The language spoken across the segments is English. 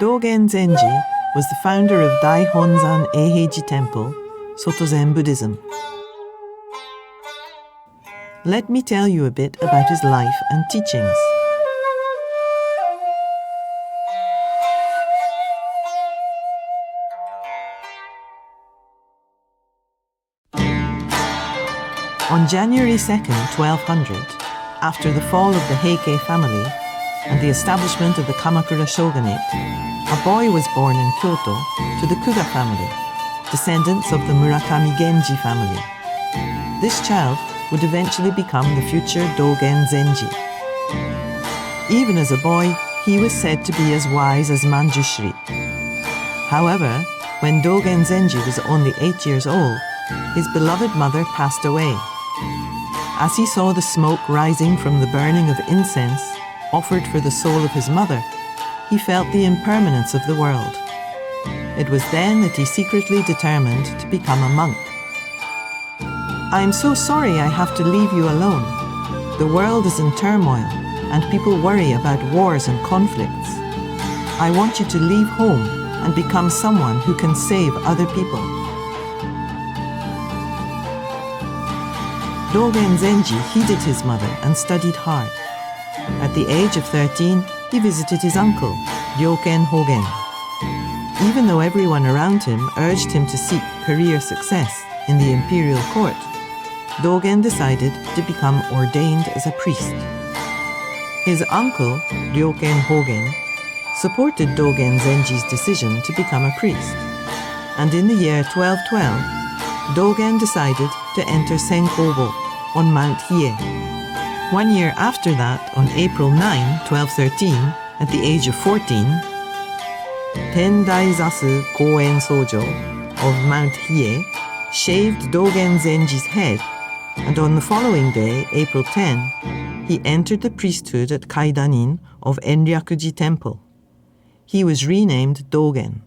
Dogen Zenji was the founder of Daihonzan Eiheiji Temple, Soto Zen Buddhism. Let me tell you a bit about his life and teachings. On January 2nd, 1200, after the fall of the Heike family and the establishment of the Kamakura shogunate, a boy was born in Kyoto to the Kuga family, descendants of the Murakami Genji family. This child would eventually become the future Dogen Zenji. Even as a boy, he was said to be as wise as Manjushri. However, when Dogen Zenji was only 8 years old, his beloved mother passed away. As he saw the smoke rising from the burning of incense offered for the soul of his mother, he felt the impermanence of the world. It was then that he secretly determined to become a monk. "I am so sorry I have to leave you alone. The world is in turmoil and people worry about wars and conflicts. I want you to leave home and become someone who can save other people." Dogen Zenji heeded his mother and studied hard. At the age of 13, he visited his uncle, Ryoken Hogen. Even though everyone around him urged him to seek career success in the imperial court, Dogen decided to become ordained as a priest. His uncle, Ryoken Hogen, supported Dogen Zenji's decision to become a priest. And in the year 1212, Dogen decided to enter Senkobo on Mount Hiei. 1 year after that, on April 9, 1213, at the age of 14, Tendai-zasu Koen Sojo of Mount Hiei shaved Dogen Zenji's head, and on the following day, April 10, he entered the priesthood at Kaidanin of Enryakuji Temple. He was renamed Dogen.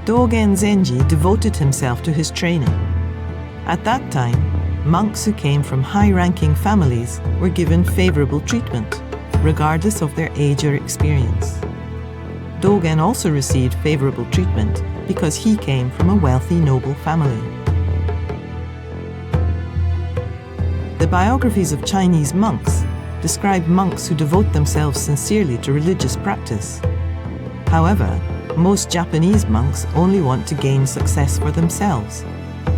Dogen Zenji devoted himself to his training. At that time, monks who came from high-ranking families were given favorable treatment, regardless of their age or experience. Dogen also received favorable treatment because he came from a wealthy noble family. The biographies of Chinese monks describe monks who devote themselves sincerely to religious practice. However, most Japanese monks only want to gain success for themselves.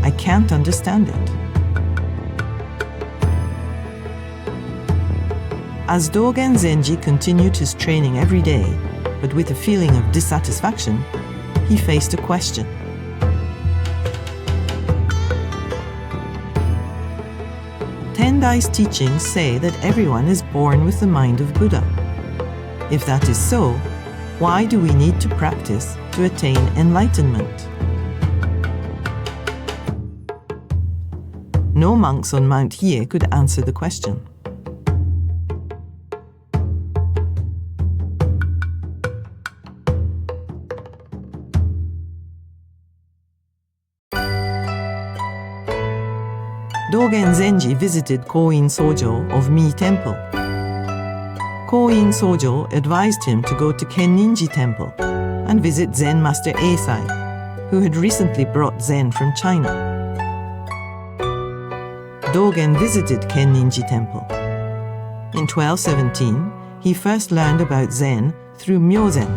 I can't understand it. As Dogen Zenji continued his training every day, but with a feeling of dissatisfaction, he faced a question. Tendai's teachings say that everyone is born with the mind of Buddha. If that is so, why do we need to practice to attain enlightenment? No monks on Mount Hiei could answer the question. Dogen Zenji visited Koin Sojo of Mi Temple. Koin Sojo advised him to go to Kenninji Temple and visit Zen Master Eisai, who had recently brought Zen from China. Dogen visited Kenninji Temple. In 1217, he first learned about Zen through Myozen,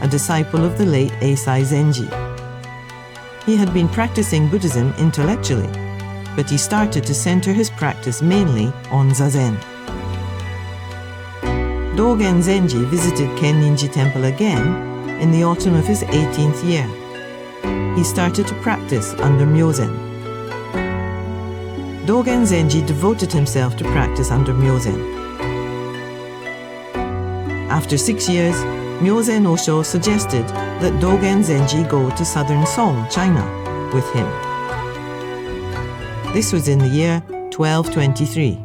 a disciple of the late Eisai Zenji. He had been practicing Buddhism intellectually, but he started to center his practice mainly on Zazen. Dogen Zenji visited Kenninji Temple again in the autumn of his 18th year. He started to practice under Myozen. Dogen Zenji devoted himself to practice under Myozen. After 6 years, Myozen Osho suggested that Dogen Zenji go to southern Song, China, with him. This was in the year 1223.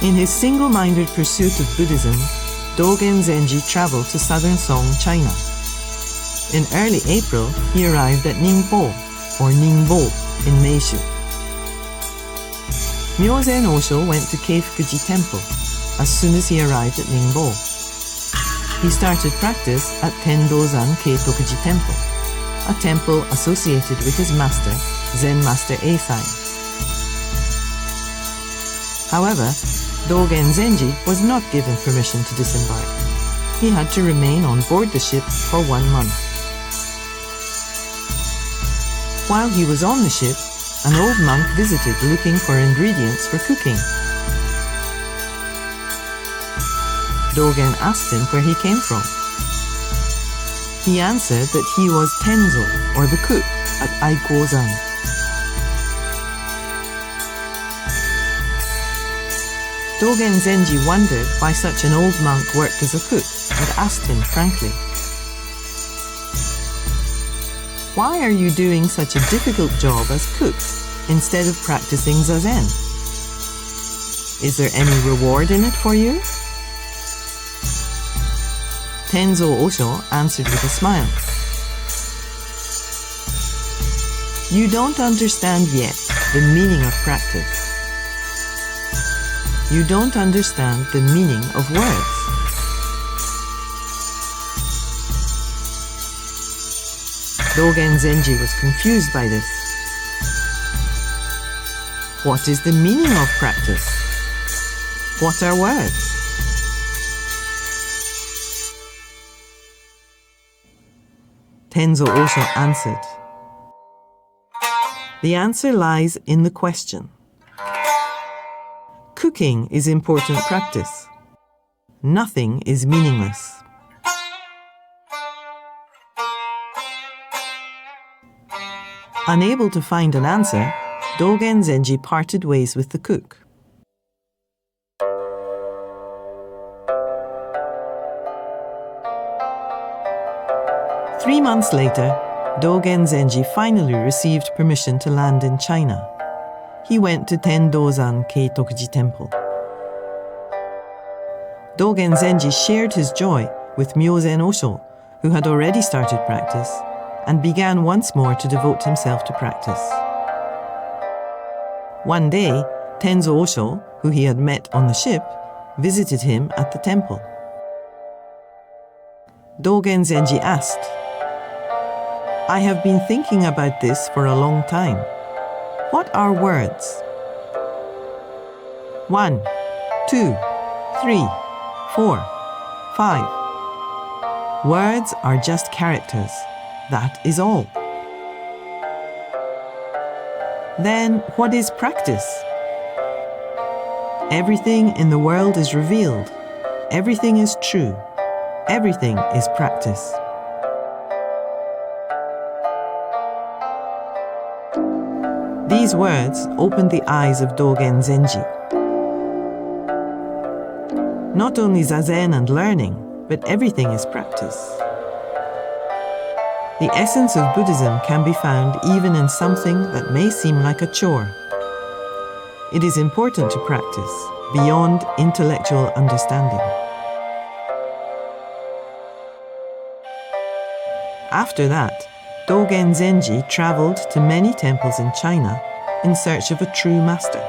In his single-minded pursuit of Buddhism, Dogen Zenji traveled to southern Song, China, In early April, he arrived at Ningbo, or Ningbo, in Meishu. Myozen Osho went to Keifukuji Temple as soon as he arrived at Ningbo. He started practice at Tendozan Keitokuji Temple, a temple associated with his master, Zen Master Eiheiji. However, Dogen Zenji was not given permission to disembark. He had to remain on board the ship for 1 month. While he was on the ship, an old monk visited looking for ingredients for cooking. Dogen asked him where he came from. He answered that he was Tenzo, or the cook, at Eiheiji. Dogen Zenji wondered why such an old monk worked as a cook and asked him frankly, "Why are you doing such a difficult job as cook instead of practicing Zazen? Is there any reward in it for you?" Tenzo Osho answered with a smile, "You don't understand yet the meaning of practice. You don't understand the meaning of words." Dogen Zenji was confused by this. What is the meaning of practice? What are words? Tenzo Osho answered, "The answer lies in the question. Cooking is important practice. Nothing is meaningless." Unable to find an answer, Dogen Zenji parted ways with the cook. Three months later, Dogen Zenji finally received permission to land in China. He went to Tendozan Keitokuji Temple. Dogen Zenji shared his joy with Myozen Osho, who had already started practice, and began once more to devote himself to practice. One day, Tenzo Osho, who he had met on the ship, visited him at the temple. Dogen Zenji asked, "I have been thinking about this for a long time. What are words? 1, 2, 3, 4, 5. Words are just characters. That is all." Then what is practice? Everything in the world is revealed. Everything is true. Everything is practice. These words opened the eyes of Dogen Zenji. Not only Zazen and learning, but everything is practice. The essence of Buddhism can be found even in something that may seem like a chore. It is important to practice beyond intellectual understanding. After that, Dogen Zenji traveled to many temples in China in search of a true master.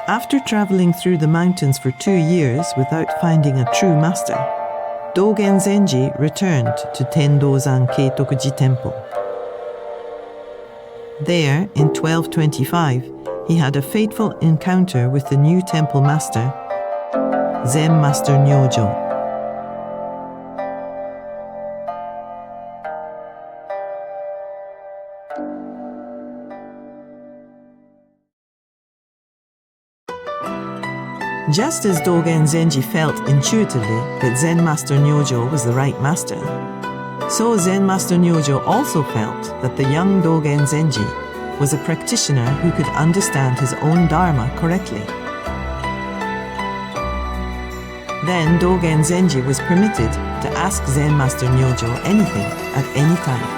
After traveling through the mountains for 2 years without finding a true master, Dogen Zenji returned to Tendozan Keitokuji Temple. There, in 1225, he had a fateful encounter with the new temple master, Zen Master Nyojo. Just as Dogen Zenji felt intuitively that Zen Master Nyojo was the right master, so Zen Master Nyojo also felt that the young Dogen Zenji was a practitioner who could understand his own dharma correctly. Then Dogen Zenji was permitted to ask Zen Master Nyojo anything at any time.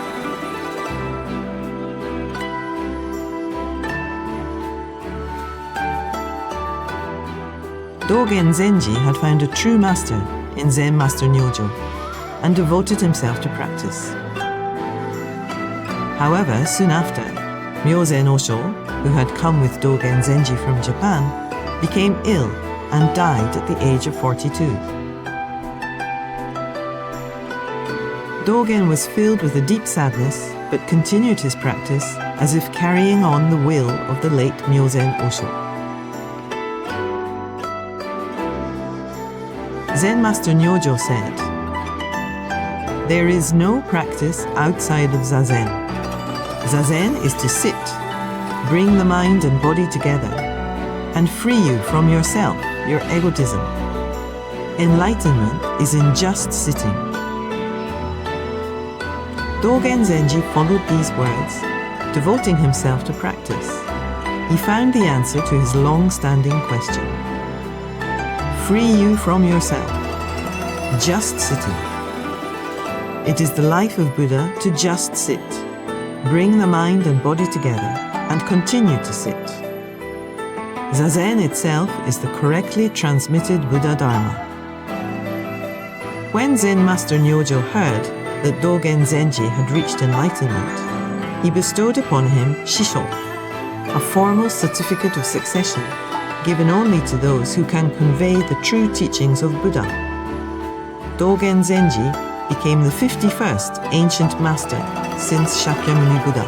Dogen Zenji had found a true master in Zen Master Nyojo. and devoted himself to practice. However, soon after, Myozen Osho, who had come with Dogen Zenji from Japan, became ill and died at the age of 42. Dogen was filled with a deep sadness, but continued his practice as if carrying on the will of the late Myozen Osho. Zen Master Nyojo said, "There is no practice outside of Zazen. Zazen is to sit, bring the mind and body together, and free you from yourself, your egotism. Enlightenment is in just sitting." Dogen Zenji followed these words, devoting himself to practice. He found the answer to his long-standing question. Free you from yourself, just sitting. It is the life of Buddha to just sit, bring the mind and body together, and continue to sit. Zazen itself is the correctly transmitted Buddha Dharma. When Zen Master Nyojo heard that Dogen Zenji had reached enlightenment, he bestowed upon him Shisho, a formal certificate of succession given only to those who can convey the true teachings of Buddha. Dogen Zenji became the 51st ancient master since Shakyamuni Buddha.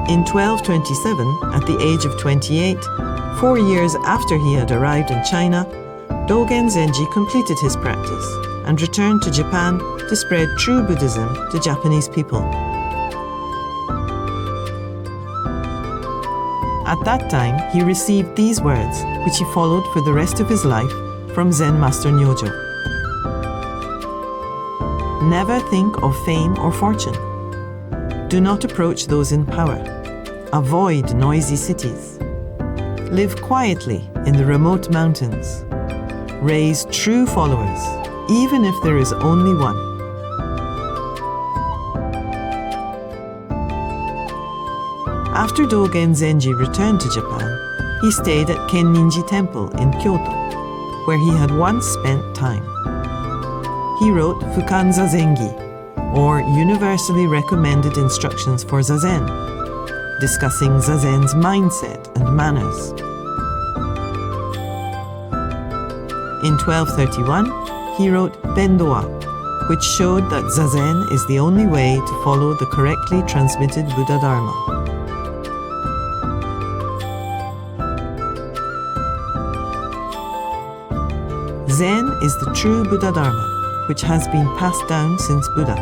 In 1227, at the age of 28, 4 years after he had arrived in China, Dogen Zenji completed his practice and returned to Japan to spread true Buddhism to Japanese people. At that time, he received these words, which he followed for the rest of his life from Zen Master Nyojo. Never think of fame or fortune. Do not approach those in power. Avoid noisy cities. Live quietly in the remote mountains. Raise true followers, even if there is only one. After Dogen Zenji returned to Japan, he stayed at Kenninji Temple in Kyoto, where he had once spent time. He wrote Fukanza Zengi, or Universally Recommended Instructions for Zazen, discussing Zazen's mindset and manners. In 1231, he wrote Bendoa, which showed that Zazen is the only way to follow the correctly transmitted Buddha Dharma. Zen is the true Buddha Dharma, which has been passed down since Buddha.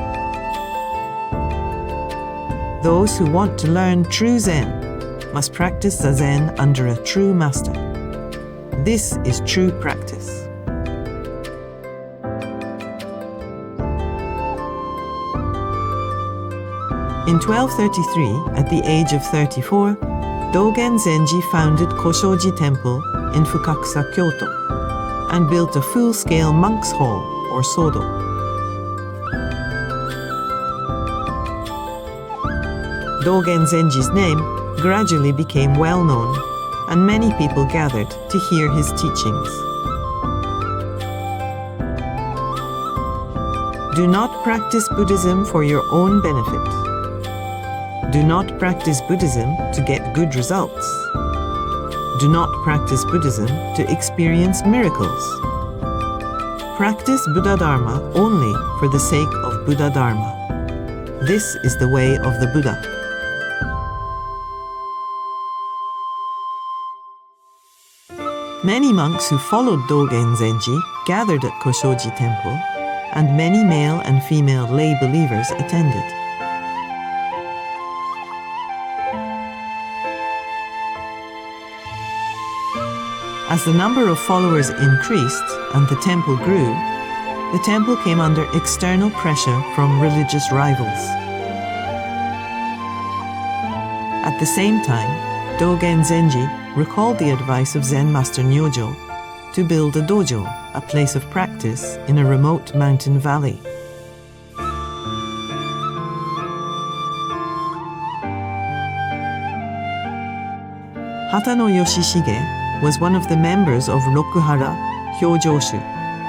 Those who want to learn true Zen must practice Zazen under a true master. This is true practice. In 1233, at the age of 34, Dogen Zenji founded Koshoji Temple in Fukakusa, Kyoto, and built a full-scale monk's hall, or sodo. Dogen Zenji's name gradually became well known, and many people gathered to hear his teachings. Do not practice Buddhism for your own benefit. Do not practice Buddhism to get good results. Do not practice Buddhism to experience miracles. Practice Buddha Dharma only for the sake of Buddha Dharma. This is the way of the Buddha. Many monks who followed Dogen Zenji gathered at Koshoji Temple, and many male and female lay believers attended. As the number of followers increased and the temple grew, the temple came under external pressure from religious rivals. At the same time, Dogen Zenji recalled the advice of Zen Master Nyojo to build a dojo, a place of practice in a remote mountain valley. Hatano Yoshishige was one of the members of Rokuhara Hyojoshu,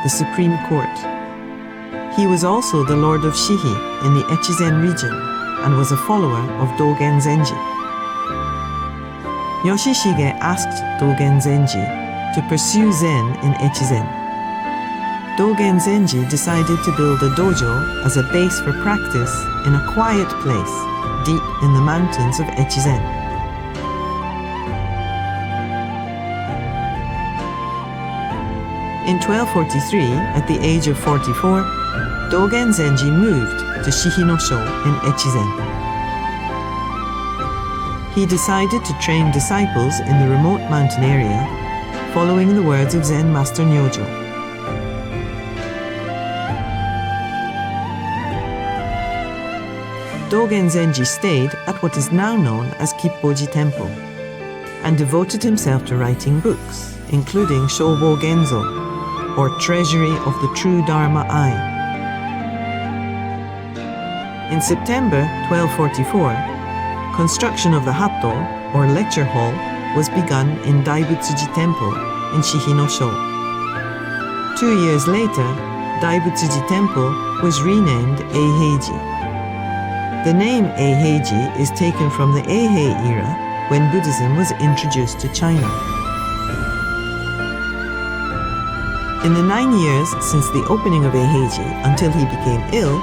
the Supreme Court. He was also the Lord of Shihi in the Echizen region and was a follower of Dogen Zenji. Yoshishige asked Dogen Zenji to pursue Zen in Echizen. Dogen Zenji decided to build a dojo as a base for practice in a quiet place deep in the mountains of Echizen. In 1243, at the age of 44, Dogen Zenji moved to Shihi-no-sho in Echizen. He decided to train disciples in the remote mountain area, following the words of Zen Master Nyojo. Dogen Zenji stayed at what is now known as Kippoji Temple and devoted himself to writing books, including Shobo Genzo, or Treasury of the True Dharma Eye. In September 1244, construction of the Hatto, or lecture hall, was begun in Daibutsuji Temple in Shihi-no-sho. 2 years later, Daibutsuji Temple was renamed Eiheiji. The name Eiheiji is taken from the Eihei era, when Buddhism was introduced to China. In the 9 years since the opening of Eiheiji until he became ill,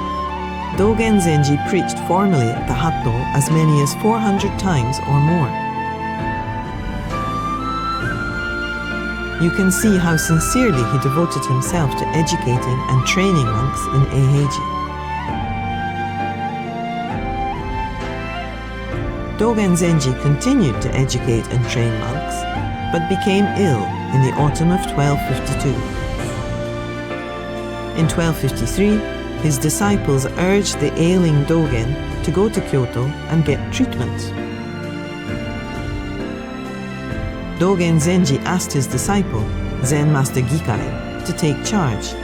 Dogen Zenji preached formally at the Hatto as many as 400 times or more. You can see how sincerely he devoted himself to educating and training monks in Eiheiji. Dogen Zenji continued to educate and train monks, but became ill in the autumn of 1252. In 1253, his disciples urged the ailing Dogen to go to Kyoto and get treatment. Dogen Zenji asked his disciple, Zen Master Gikai, to take charge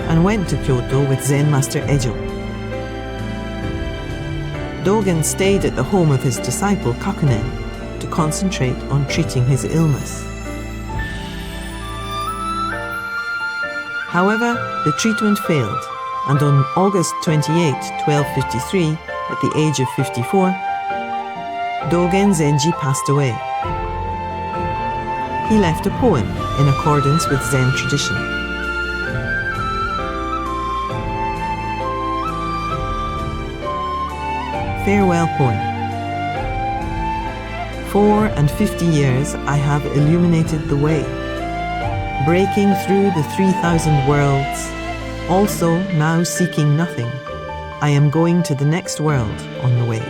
and went to Kyoto with Zen Master Ejo. Dogen stayed at the home of his disciple Kakunen to concentrate on treating his illness. However, the treatment failed, and on August 28, 1253, at the age of 54, Dogen Zenji passed away. He left a poem in accordance with Zen tradition. Farewell poem. 4 and 50 years I have illuminated the way, breaking through the 3,000 worlds, also now seeking nothing. I am going to the next world on the way.